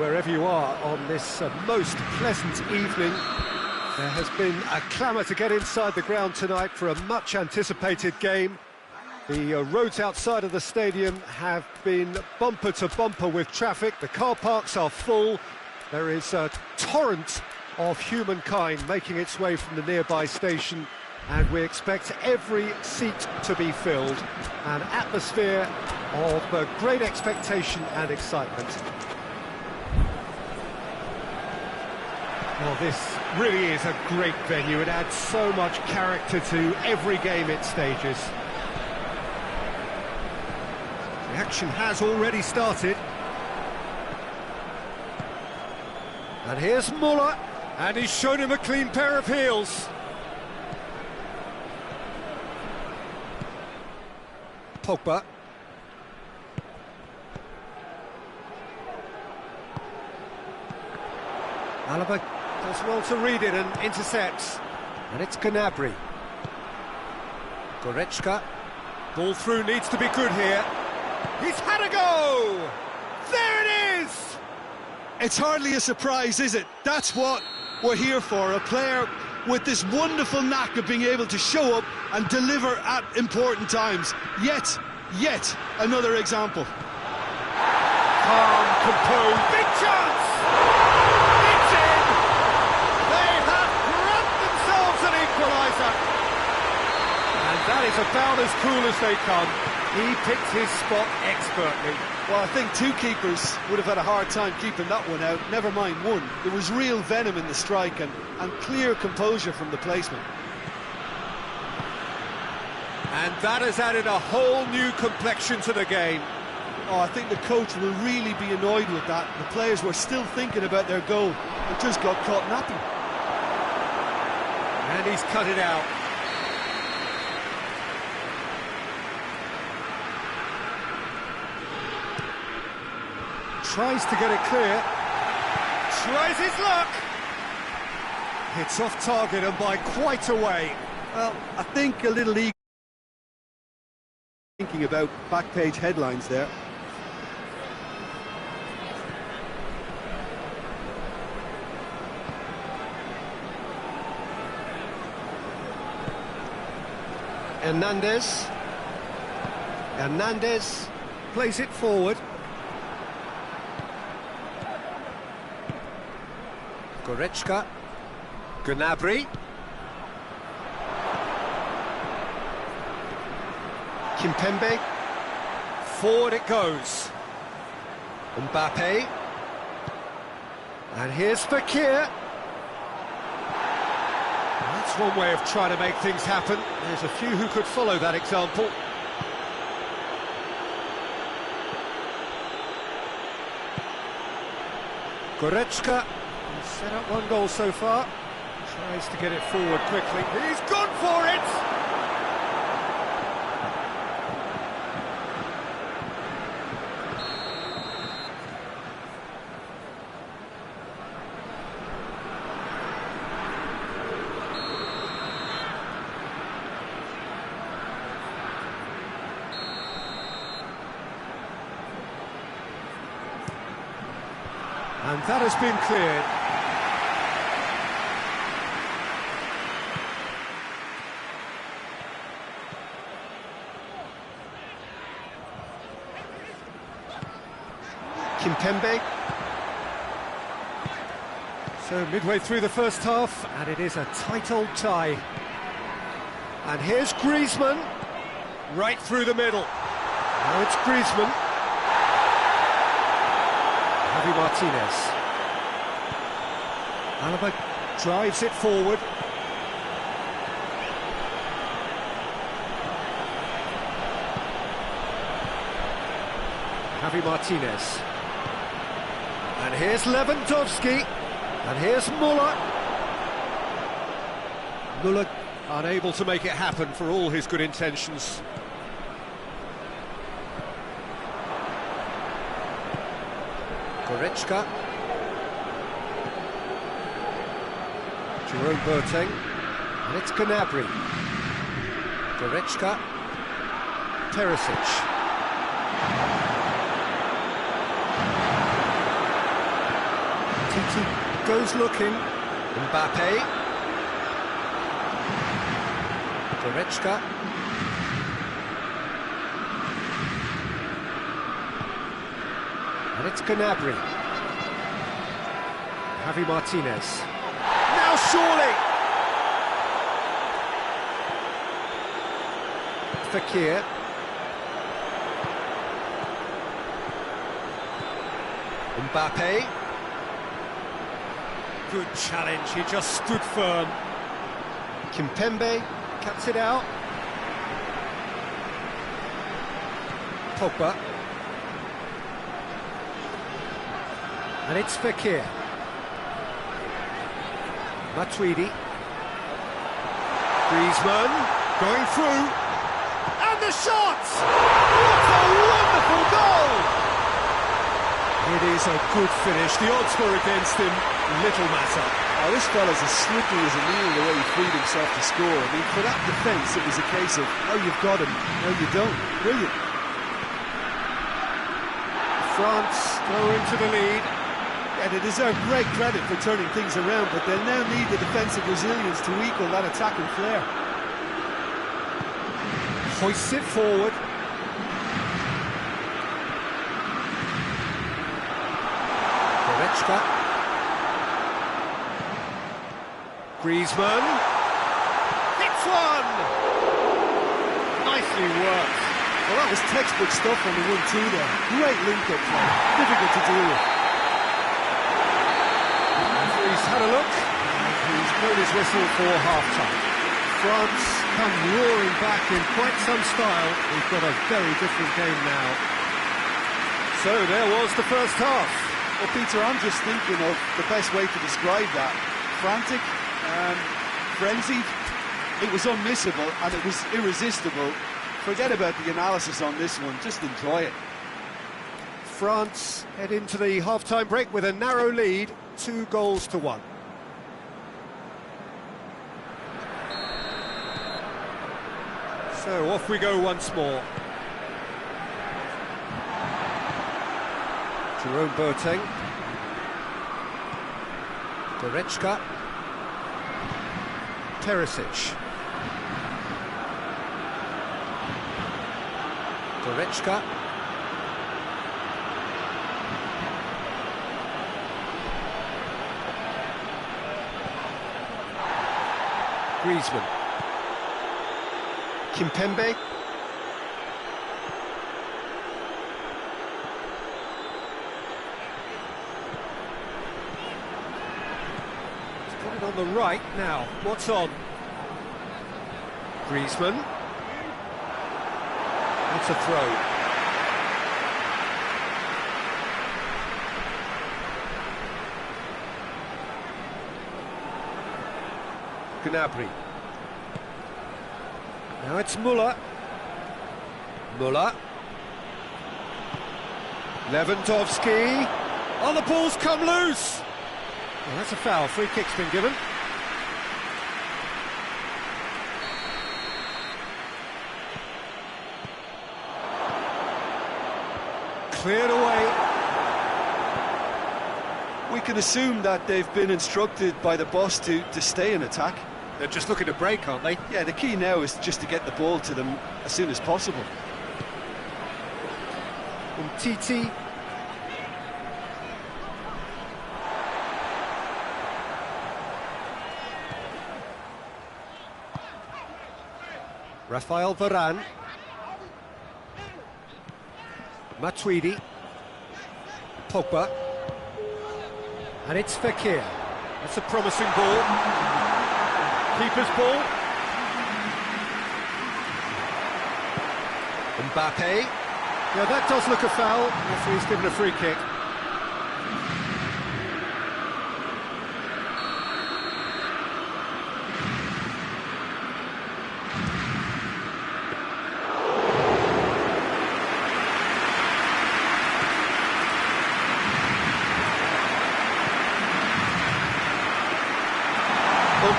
wherever you are on this most pleasant evening. There has been a clamour to get inside the ground tonight for a much-anticipated game. The roads outside of the stadium have been bumper to bumper with traffic. The car parks are full. There is a torrent of humankind making its way from the nearby station, and we expect every seat to be filled. An atmosphere of great expectation and excitement. Well, this really is a great venue. It adds so much character to every game it stages. The action has already started. And here's Muller, and he's shown him a clean pair of heels. Pogba. Alaba does well to read it and intercepts. And it's Gnabry. Goretzka. Ball through needs to be good here. He's had a go! There it is! It's hardly a surprise, is it? That's what we're here for. A player with this wonderful knack of being able to show up and deliver at important times. Yet another example. Calm, composed, big chance! It's in! They have grabbed themselves an equaliser! And that is about as cool as they come. He picked his spot expertly. Well, I think two keepers would have had a hard time keeping that one out, never mind one. There was real venom in the strike and clear composure from the placement. And that has added a whole new complexion to the game. Oh, I think the coach will really be annoyed with that. The players were still thinking about their goal and just got caught napping. And he's cut it out. Tries to get it clear. Tries his luck. Hits off target and by quite a way. Well, I think a little eager thinking about back page headlines there. Hernandez plays it forward. Goretzka. Gnabry. Kimpembe. Forward it goes. Mbappe. And here's Fekir. That's one way of trying to make things happen. There's a few who could follow that example. Goretzka. He's set up one goal so far. Tries to get it forward quickly. He's gone for it! And that has been cleared. Kimpembe. So midway through the first half, and it is a tight old tie. And here's Griezmann, right through the middle. Now it's Griezmann. Javi Martinez. Alaba drives it forward. Javi Martinez. And here's Lewandowski. And here's Muller. Muller unable to make it happen for all his good intentions. Goretzka. Jerome Boateng. And it's Gnabry. Goretzka. Perisic. goes looking. Mbappe. Trươngca. And it's Gnabry. Javi Martinez. Now surely! Fekir. Mbappe. Good challenge, he just stood firm. Kimpembe cuts it out. Pogba. And it's Fekir. Matuidi. Griezmann going through. And the shot! What a wonderful goal! It is a good finish. The odds were against him. Little matter. Oh, this fella's as slippery as a needle the way he freed himself to score. I mean, for that defence, it was a case of, oh, you've got him, no, you don't. Brilliant. France go into the lead. Yeah, they deserve great credit for turning things around, but they'll now need the defensive resilience to equal that attacking flair. Hoists it forward. Trươngca. Griezmann. Hits one! Nicely worked. Well, that was textbook stuff on the 1-2 there. Great link-up play. Difficult to deal with. He's had a look, and he's blown his whistle for half-time. France come roaring back in quite some style. We've got a very different game now. So there was the first half. Well, Peter, I'm just thinking of the best way to describe that. Frantic, frenzied. It was unmissable and it was irresistible. Forget about the analysis on this one, just enjoy it. France head into the half-time break with a narrow lead, 2-1. So off we go once more. Jerome Boateng. Trươngca. Perisic. Trüüngca. Griezmann. Kimpembe. He's got it on the right now. What's on? Griezmann. It's a throw. Gnabry. Now it's Müller. Müller. Lewandowski. Oh, the ball's come loose! Well, that's a foul. Free kick's been given. Cleared away. We can assume that they've been instructed by the boss to stay in attack. They're just looking to break, aren't they? Yeah, the key now is just to get the ball to them as soon as possible. Titi. Rafael Varane. Matuidi. Pogba. And it's Fekir. That's a promising ball. Keeper's ball. Mbappe. Yeah, that does look a foul. Referee's given a free kick.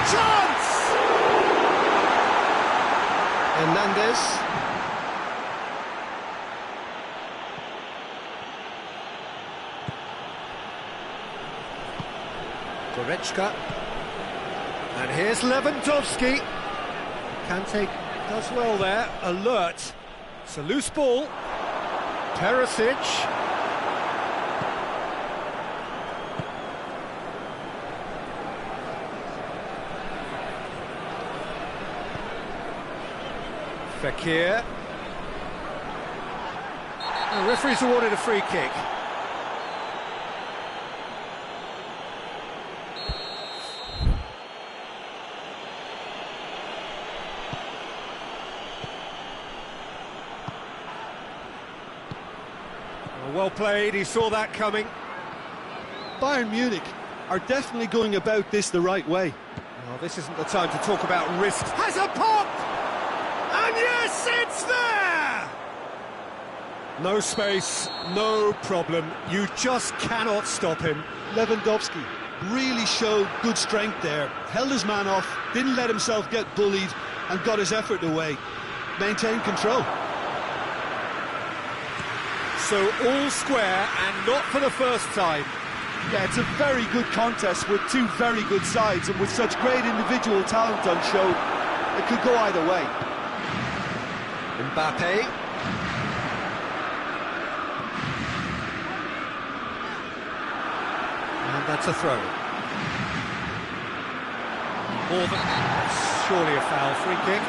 Chance! Hernandez. trươngca. And here's Lewandowski. Kante does well there, alert. It's a loose ball. Perisic. Fekir. The referee's awarded a free kick. Well played, he saw that coming. Bayern Munich are definitely going about this the right way. Well, this isn't the time to talk about risks. Has a pop! And yes, it's there! No space, no problem. You just cannot stop him. Lewandowski really showed good strength there. Held his man off, didn't let himself get bullied, and got his effort away. Maintained control. So all square, and not for the first time. Yeah, it's a very good contest with two very good sides, and with such great individual talent on show, it could go either way. Mbappe. And that's a throw. More than that's surely a foul. Free kick.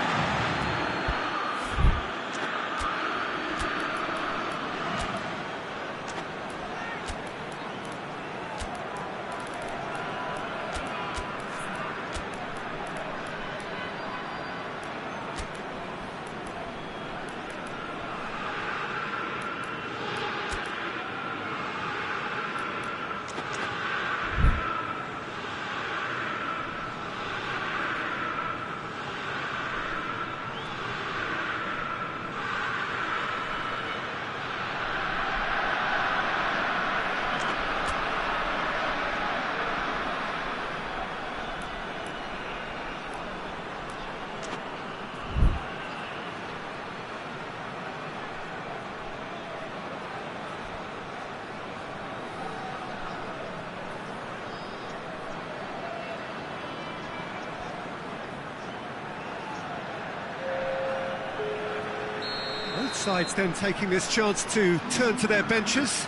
Both sides then taking this chance to turn to their benches.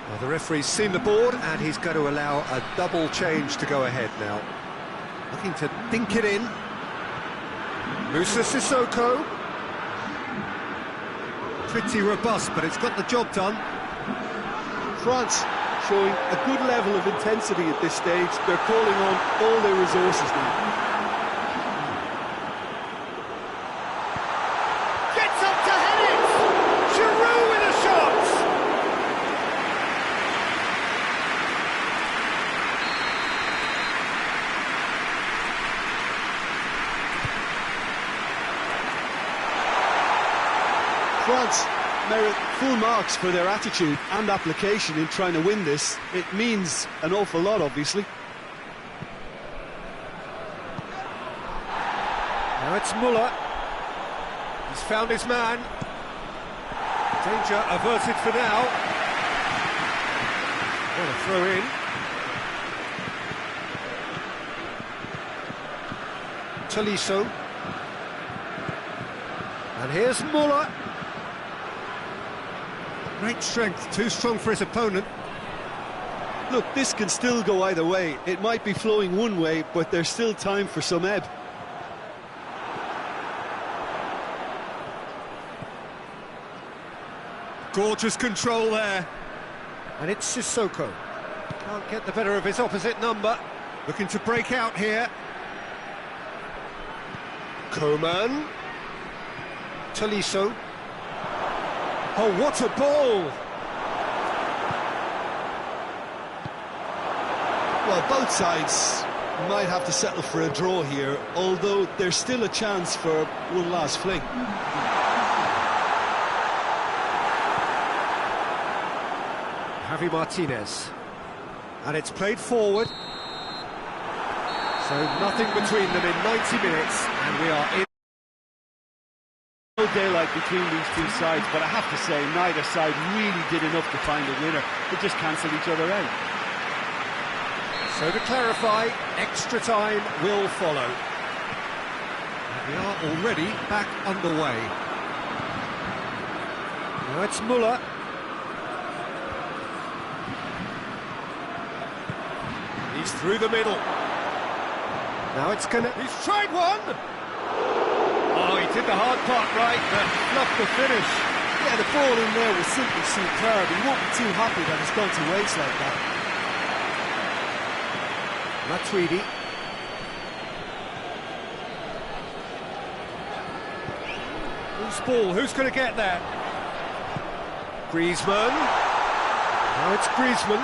Well, the referee's seen the board and he's going to allow a double change to go ahead now. Looking to dink it in. Moussa Sissoko. Pretty robust, but it's got the job done. France showing a good level of intensity at this stage. They're calling on all their resources now. France merit full marks for their attitude and application in trying to win this. It means an awful lot, obviously. Now it's Müller. He's found his man. Danger averted for now. What a throw in. Tolisso. And here's Müller. Great strength, too strong for his opponent. Look, this can still go either way. It might be flowing one way, but there's still time for some ebb. Gorgeous control there. And it's Sissoko. Can't get the better of his opposite number. Looking to break out here. Coman. Tolisso. Oh, what a ball! Well, both sides might have to settle for a draw here, although there's still a chance for one last fling. Javi Martinez. And it's played forward. So nothing between them in 90 minutes, and we are in. No daylight between these two sides, but I have to say neither side really did enough to find a winner. They just cancelled each other out. So to clarify, extra time will follow. And we are already back underway. Now it's Müller. He's through the middle. Now it's gonna... He's tried one! Oh, he did the hard part right, but fluffed the finish. Yeah, the ball in there was simply superb. He won't be too happy that it's gone to waste like that. Matuidi. Who's ball? Who's going to get there? Griezmann. Now it's Griezmann.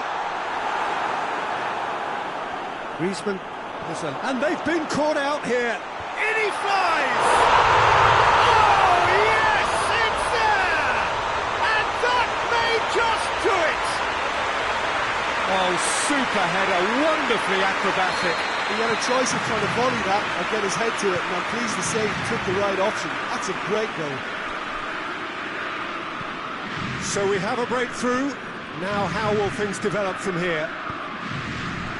Griezmann has and they've been caught out here. In he flies! Oh, yes, it's there! And that may just do it! Oh, super header, wonderfully acrobatic. He had a choice of trying to volley that or get his head to it, and I'm pleased to say he took the right option. That's a great goal. So we have a breakthrough. Now how will things develop from here?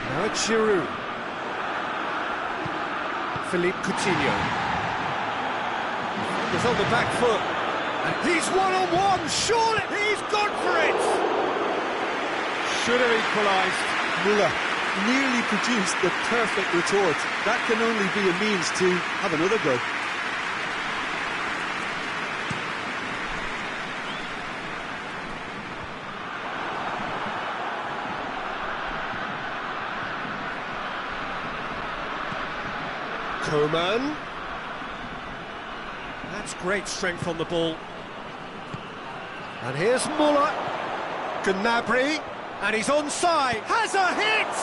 Now it's Giroud. Philippe Coutinho. He's on the back foot. And he's one-on-one, surely he's gone for it! Should have equalised. Müller nearly produced the perfect retort. That can only be a means to have another go. Coman. That's great strength on the ball. And here's Müller. Gnabry. And he's onside. Has a hit!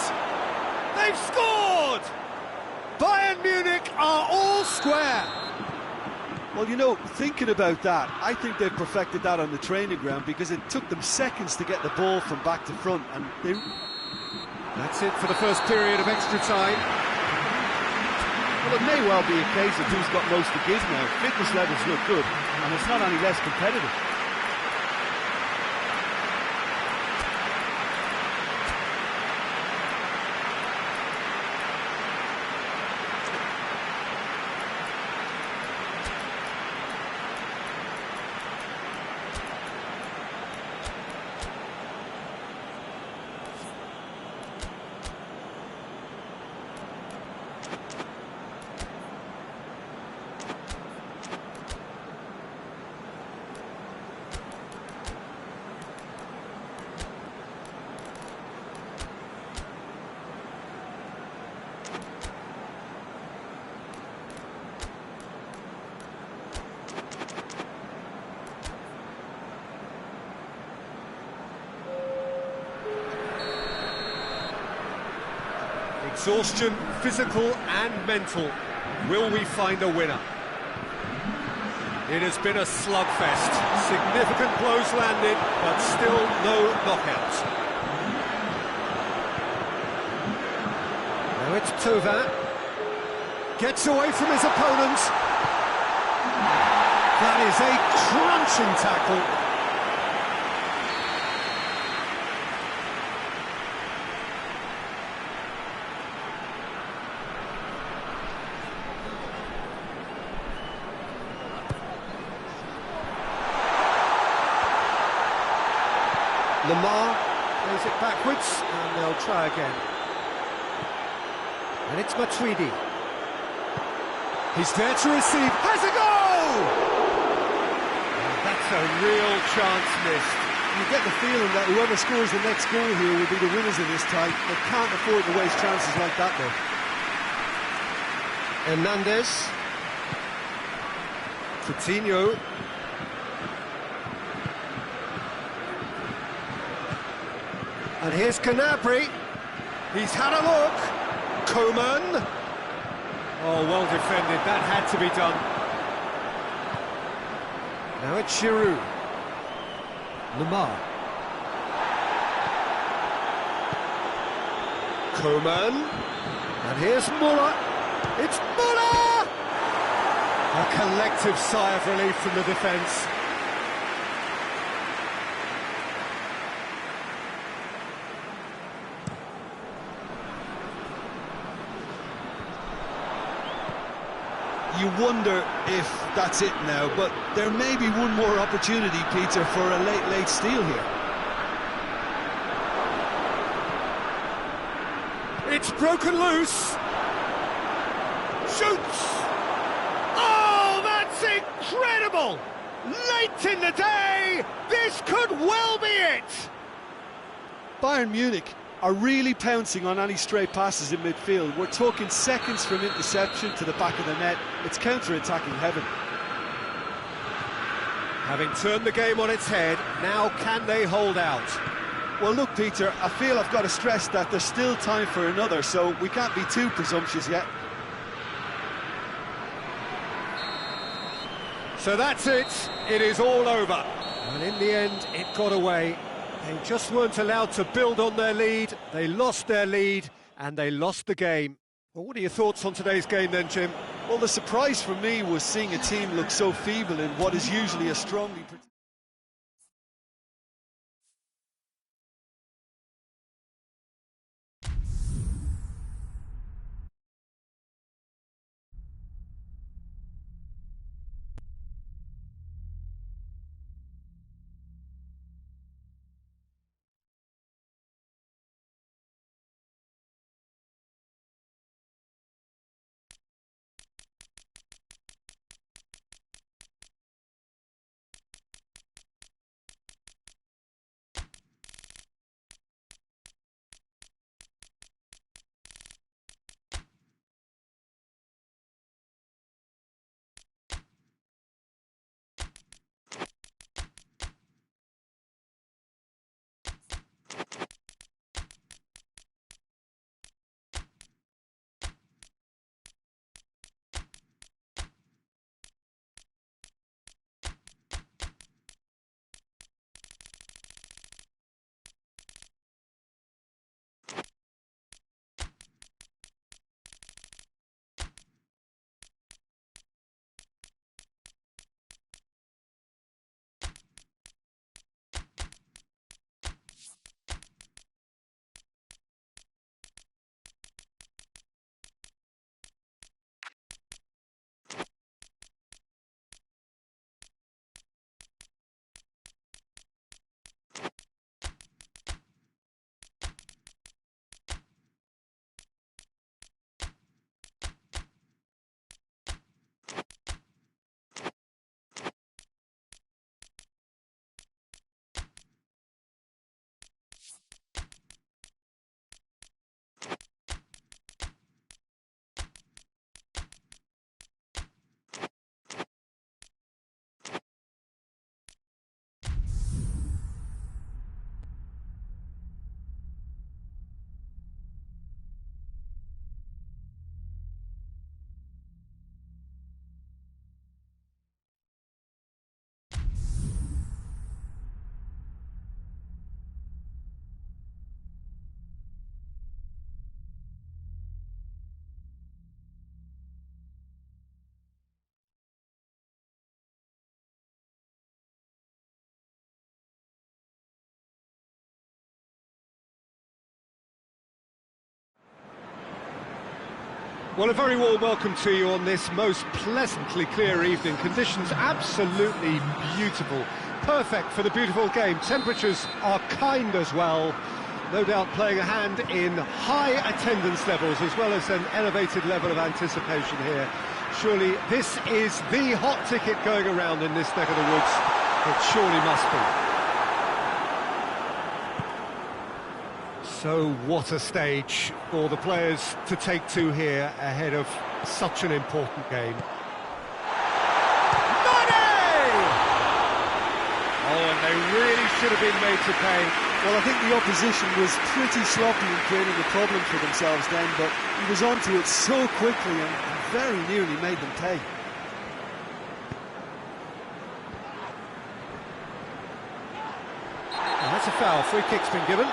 They've scored! Bayern Munich are all square. Well, you know, thinking about that, I think they've perfected that on the training ground because it took them seconds to get the ball from back to front, and they... That's it for the first period of extra time. Well, it may well be a case of who's got most to give now. Fitness levels look good, and it's not any less competitive. Exhaustion, physical and mental. Will we find a winner? It has been a slugfest. Significant blows landed, but still no knockout. Now it's Thauvin. Gets away from his opponents. That is a crunching tackle. Lamar plays it backwards, and they'll try again. And it's Matuidi. He's there to receive. Has a goal! And that's a real chance missed. You get the feeling that whoever scores the next goal here will be the winners of this tie. They can't afford to waste chances like that, though. Hernandez. Coutinho. And here's Gnabry. He's had a look. Coman. Oh, well defended. That had to be done. Now it's Giroud. Lamar. Coman. And here's Müller. It's Müller! A collective sigh of relief from the defence. you wonder if that's it now, but there may be one more opportunity, Peter, for a late steal here. It's broken loose. Shoots. Oh, that's incredible! Late in the day, this could well be it! Bayern Munich are really pouncing on any stray passes in midfield. We're talking seconds from interception to the back of the net. It's counter-attacking heaven. Having turned the game on its head, now can they hold out? Well, look, Peter, I feel I've got to stress that there's still time for another, so we can't be too presumptuous yet. So that's it. It is all over. And in the end, it got away. They just weren't allowed to build on their lead. They lost their lead, and they lost the game. Well, what are your thoughts on today's game then, Jim? Well, the surprise for me was seeing a team look so feeble in what is usually a strongly... Well, a very warm welcome to you on this most pleasantly clear evening. Conditions absolutely beautiful. Perfect for the beautiful game. Temperatures are kind as well. No doubt playing a hand in high attendance levels as well as an elevated level of anticipation here. Surely this is the hot ticket going around in this neck of the woods. It surely must be. So what a stage for the players to take to here ahead of such an important game. Money! Oh, and they really should have been made to pay. Well, I think the opposition was pretty sloppy in creating a problem for themselves then, but he was onto it so quickly and very nearly made them pay. And that's a foul. Free kick's been given.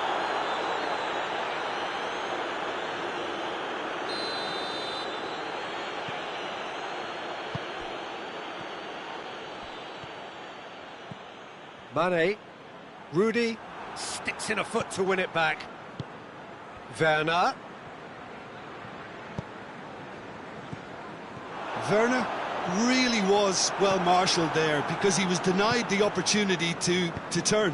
Mane, Rudy sticks in a foot to win it back. Werner. Werner really was well marshalled there because he was denied the opportunity to turn.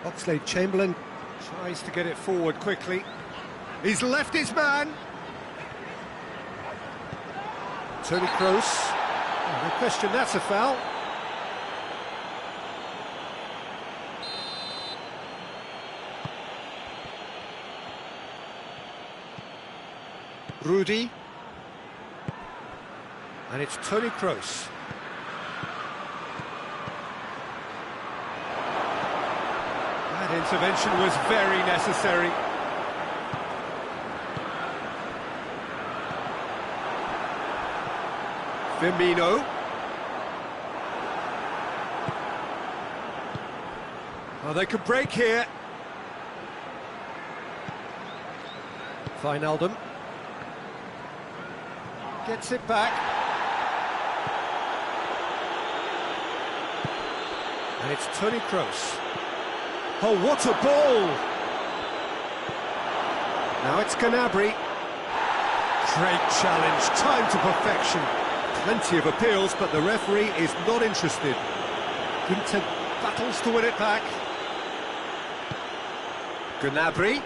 Oxlade-Chamberlain tries to get it forward quickly. He's left his man. Toni Kroos. No question, that's a foul. Rudy. And it's Toni Kroos. That intervention was very necessary. Firmino. Oh, they could break here. Wijnaldum. Gets it back. And it's Toni Kroos. Oh, what a ball! Now it's Gnabry. Great challenge, time to perfection. Plenty of appeals, but the referee is not interested. Ginter battles to win it back. Gnabry.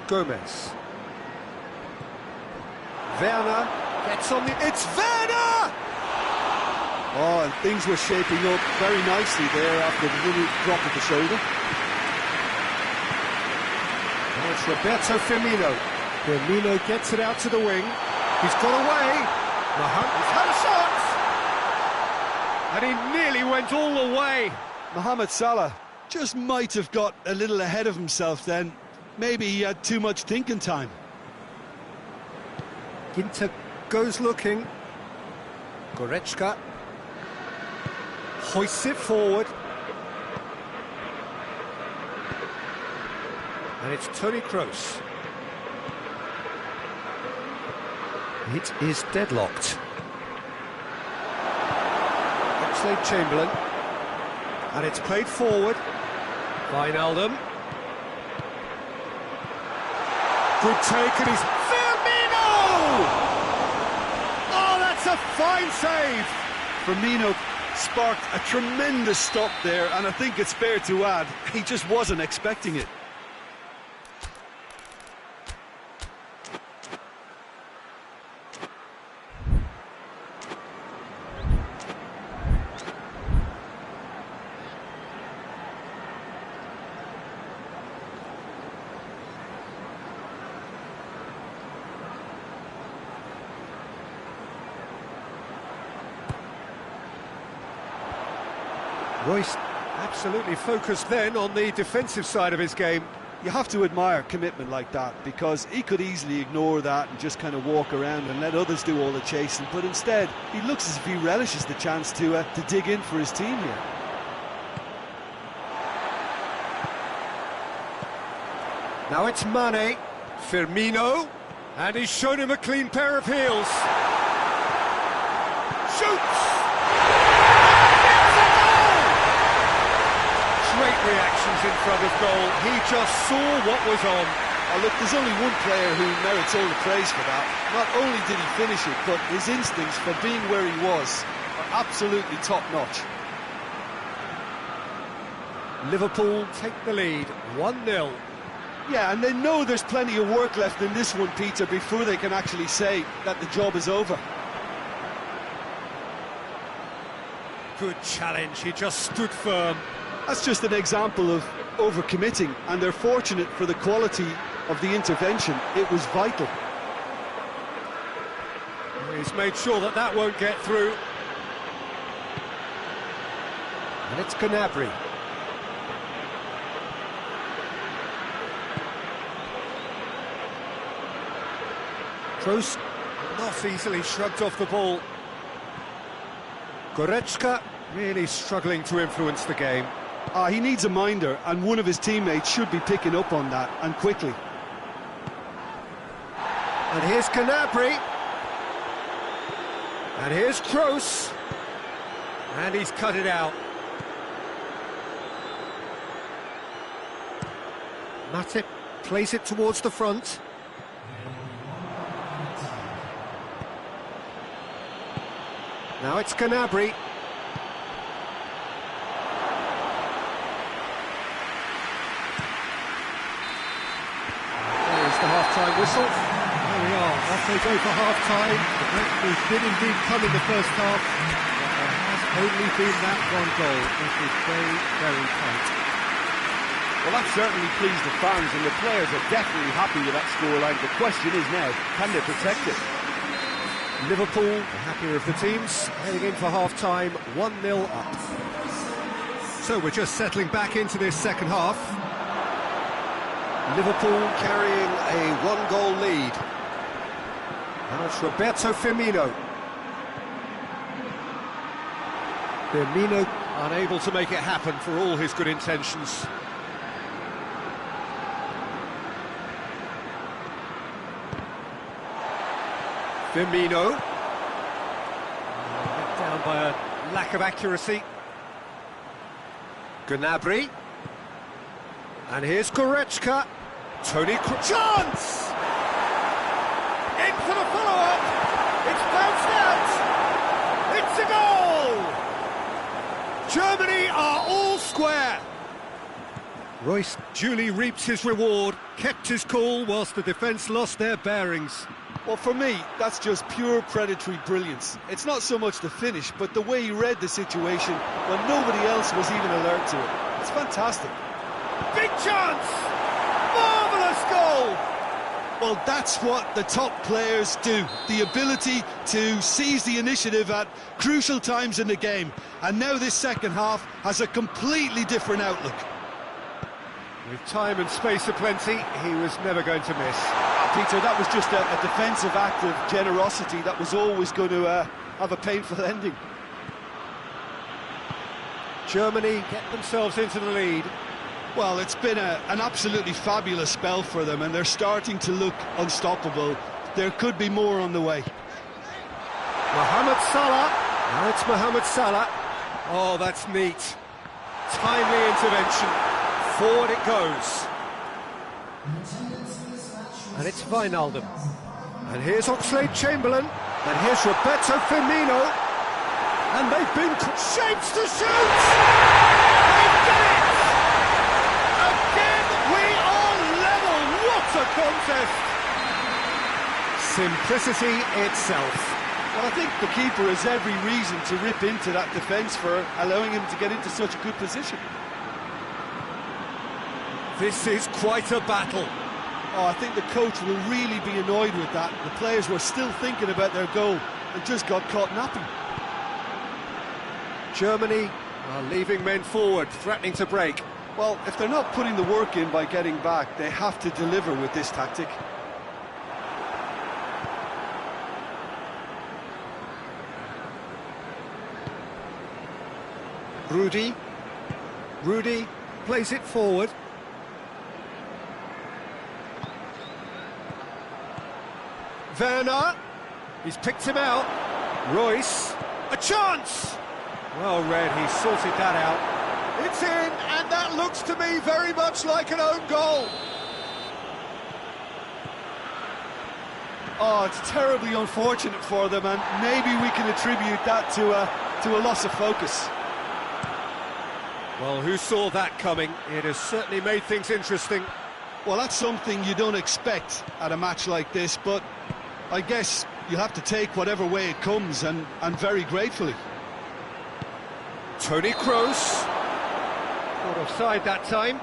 Gomez. Werner gets on the... It's Werner! Oh, and things were shaping up very nicely there after the little drop of the shoulder. Now it's Roberto Firmino. Firmino gets it out to the wing. He's got away. He's had a shot. And he nearly went all the way. Mohamed Salah just might have got a little ahead of himself then. Maybe he had too much thinking time. Ginter goes looking. Goretzka hoists it forward. And it's Toni Kroos. It is deadlocked. Oxlade-Chamberlain. And it's played forward. Wijnaldum. Good take, and he's... Firmino! Oh, that's a fine save! Firmino sparked a tremendous stop there, and I think it's fair to add, he just wasn't expecting it. Royce absolutely focused then on the defensive side of his game. You have to admire commitment like that, because he could easily ignore that and just kind of walk around and let others do all the chasing, but instead he looks as if he relishes the chance to dig in for his team here. Now it's Mane, Firmino, and he's shown him a clean pair of heels. Shoots! Great reactions in front of goal. He just saw what was on. Oh, look, there's only one player who merits all the praise for that. Not only did he finish it, but his instincts for being where he was are absolutely top-notch. Liverpool take the lead, 1-0. Yeah, and they know there's plenty of work left in this one, Peter, before they can actually say that the job is over. Good challenge, he just stood firm. That's just an example of overcommitting, and they're fortunate for the quality of the intervention. It was vital. He's made sure that that won't get through. And it's Gnabry. Kroos not easily shrugged off the ball. Goretzka really struggling to influence the game. He needs a minder, and one of his teammates should be picking up on that, and quickly. And here's Gnabry. And here's Kroos. And he's cut it out. Matip plays it towards the front. Now it's Gnabry. There's the half-time whistle. There we are, off they go for half-time. The breakthrough did indeed come in the first half, but there has only been that one goal. It is very, very tight. Well, that certainly pleased the fans, and the players are definitely happy with that scoreline. The question is now, can they protect it? Liverpool, the happier of the teams, heading in for half-time, 1-0 up. So we're just settling back into this second half. Liverpool carrying a one-goal lead. Now it's Roberto Firmino. Firmino unable to make it happen for all his good intentions. Firmino. Let down by a lack of accuracy. Gnabry. And here's trươngca. Chance! In for the follow-up. It's bounced out. It's a goal! Germany are all square. Royce duly reaped his reward, kept his cool whilst the defence lost their bearings. Well, for me, that's just pure predatory brilliance. It's not so much the finish, but the way he read the situation when nobody else was even alert to it. It's fantastic. Big chance! Marvellous goal! Well, that's what the top players do. The ability to seize the initiative at crucial times in the game. And now this second half has a completely different outlook. With time and space aplenty, he was never going to miss. Peter, that was just a defensive act of generosity that was always going to have a painful ending. Germany get themselves into the lead. Well, it's been an absolutely fabulous spell for them, and they're starting to look unstoppable. There could be more on the way. Mohamed Salah. Now it's Mohamed Salah. Oh, that's neat. Timely intervention. Forward it goes. And it's Wijnaldum. And here's Oxlade-Chamberlain. And here's Roberto Firmino. And they've been shapes to shoot! They've done it! Again, we are level! What a contest! Simplicity itself. Well, I think the keeper has every reason to rip into that defence for allowing him to get into such a good position. This is quite a battle. Oh, I think the coach will really be annoyed with that. The players were still thinking about their goal and just got caught napping. Germany are leaving men forward, threatening to break. Well, if they're not putting the work in by getting back, they have to deliver with this tactic. Rudy plays it forward. Werner, he's picked him out. Royce, a chance! Well read, he sorted that out. It's in, and that looks to me very much like an own goal. Oh, it's terribly unfortunate for them, and maybe we can attribute that to a loss of focus. Well, who saw that coming? It has certainly made things interesting. Well, that's something you don't expect at a match like this, but I guess you'll have to take whatever way it comes, and very gratefully. Toni Kroos. Caught offside that time.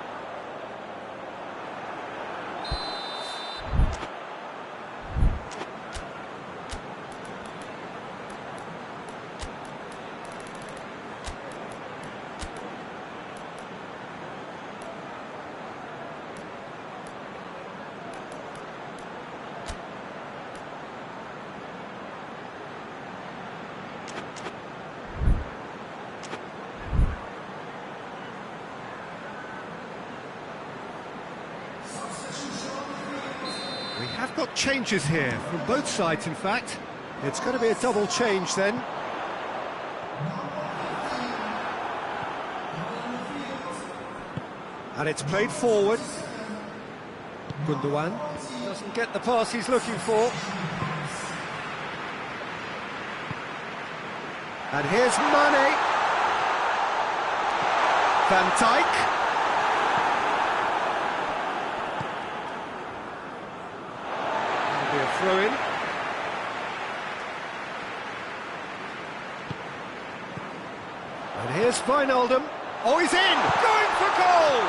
We have got changes here, from both sides in fact. It's going to be a double change then. And it's played forward. Gundogan doesn't get the pass he's looking for. And here's Mane. Van Dijk. That'll be a throw-in. And here's Wijnaldum. Oh, he's in! Going for goal!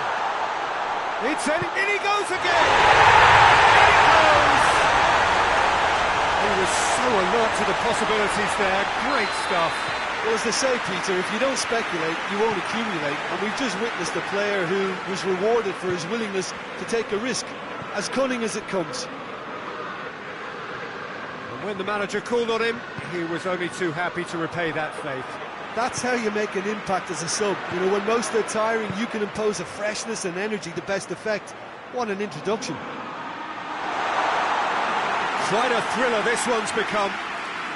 It's in he goes again! In it goes! He was so alert to the possibilities there. Great stuff. Well, as they say, Peter, if you don't speculate, you won't accumulate. And we've just witnessed a player who was rewarded for his willingness to take a risk, as cunning as it comes. And when the manager called on him, he was only too happy to repay that faith. That's how you make an impact as a sub. You know, when most are tiring, you can impose a freshness and energy to best effect. What an introduction. Quite a thriller this one's become.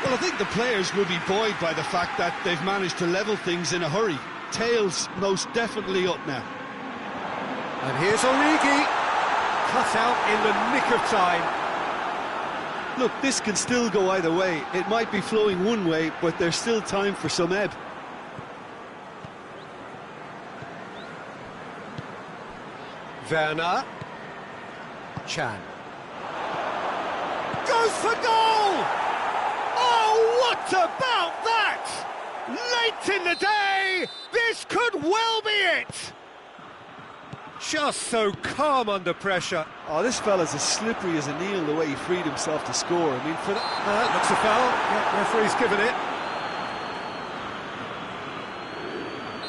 Well, I think the players will be buoyed by the fact that they've managed to level things in a hurry. Tails most definitely up now. And here's Origi. Cut out in the nick of time. Look, this can still go either way. It might be flowing one way, but there's still time for some ebb. Werner. Chan. Goes for goal! Oh, what about that? Late in the day, this could well be it! Just so calm under pressure. Oh, this fella's as slippery as a needle the way he freed himself to score. I mean, for that... looks a foul. Yeah, referee's given it.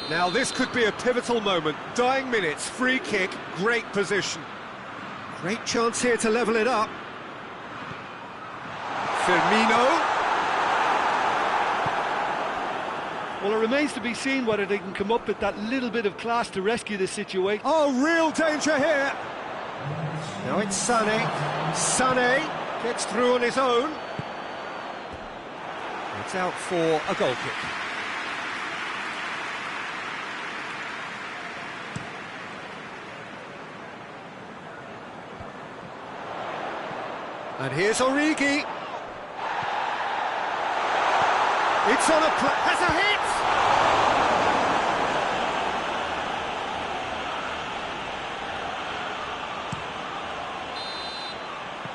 Now this could be a pivotal moment. Dying minutes, free kick, great position. Great chance here to level it up. Firmino. Well, it remains to be seen whether they can come up with that little bit of class to rescue this situation. Oh, real danger here. Now it's Sané. Sané gets through on his own. It's out for a goal kick. And here's Origi. It's on has a hit!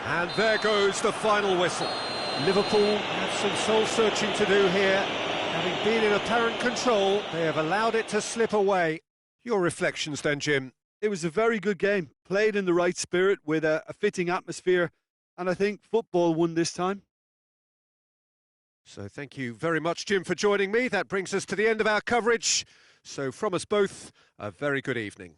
And there goes the final whistle. Liverpool have some soul-searching to do here. Having been in apparent control, they have allowed it to slip away. Your reflections then, Jim? It was a very good game, played in the right spirit with a fitting atmosphere, and I think football won this time. So thank you very much, Jim, for joining me. That brings us to the end of our coverage. So from us both, a very good evening.